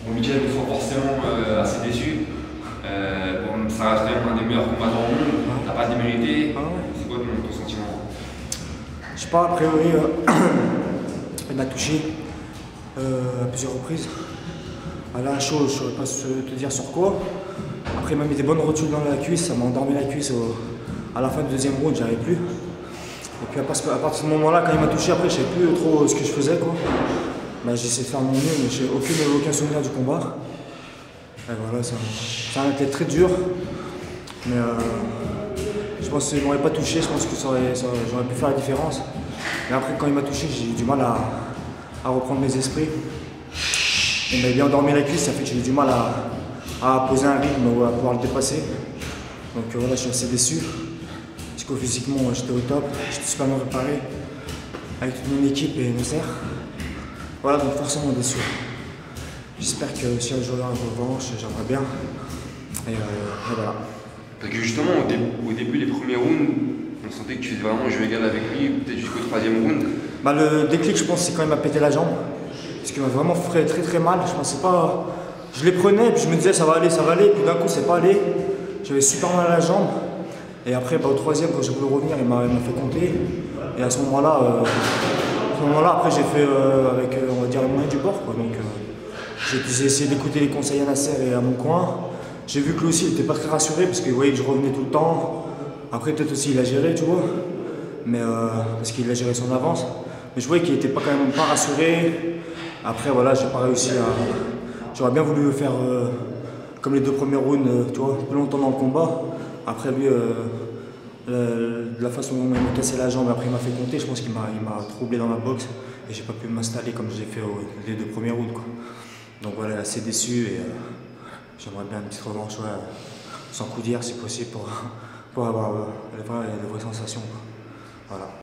Bon, Mickaël, on sera forcément assez déçu. Bon, ça reste quand même un des meilleurs combattants au monde. T'as pas démérité. Ah ouais. C'est quoi ton sentiment? Je sais pas, a priori, il m'a touché à plusieurs reprises. À la chaud, je ne saurais pas te dire sur quoi. Après, il m'a mis des bonnes rotules dans la cuisse, ça m'a endormi la cuisse à la fin du deuxième round, j'arrivais plus. Et puis à partir de ce moment-là, quand il m'a touché, après, je ne savais plus trop ce que je faisais, quoi. Bah, j'ai essayé de faire mon mieux, mais j'ai aucun souvenir du combat. Et voilà, ça a été très dur. Mais je pense qu'il ne m'aurait pas touché, je pense que j'aurais pu faire la différence. Mais après, quand il m'a touché, j'ai eu du mal à reprendre mes esprits. Il m'a bien endormi la cuisse, ça fait que j'ai eu du mal à poser un rythme ou à pouvoir le dépasser. Donc voilà, je suis assez déçu. Parce que physiquement, j'étais au top, j'étais super bien préparé avec toute mon équipe et Nasser. Voilà, donc forcément déçu. J'espère que si un jour un revanche, j'aimerais bien. Et voilà. Parce que justement, au début, les premiers rounds, on sentait que tu faisais vraiment jeu égal avec lui, peut-être jusqu'au troisième round. Bah, le déclic, je pense, c'est quand il m'a pété la jambe. Parce qu'il m'a vraiment fait très très mal. Je pensais pas. Je les prenais, puis je me disais ça va aller, ça va aller. Puis d'un coup, c'est pas allé. J'avais super mal à la jambe. Et après, bah, au troisième, quand j'ai voulu revenir, il m'a fait compter. Et à ce moment-là, après, j'ai fait avec, on va dire, les moyens du bord, quoi. Donc, j'ai essayé d'écouter les conseils à Nasser et à mon coin. J'ai vu que lui aussi, il n'était pas très rassuré parce qu'il voyait que je revenais tout le temps. Après, peut-être aussi, il a géré, tu vois. Mais parce qu'il a géré son avance. Mais je voyais qu'il n'était quand même pas rassuré. Après, voilà, j'ai pas réussi à. J'aurais bien voulu faire comme les deux premiers rounds, tu vois, plus longtemps dans le combat. Après, lui, la façon dont il m'a cassé la jambe, après il m'a fait compter, je pense qu'il m'a troublé dans la boxe et j'ai pas pu m'installer comme j'ai fait les deux premiers rounds, quoi. Donc voilà, assez déçu et j'aimerais bien une petite revanche, ouais, sans coup d'hier si possible pour avoir les vraies sensations, quoi. Voilà.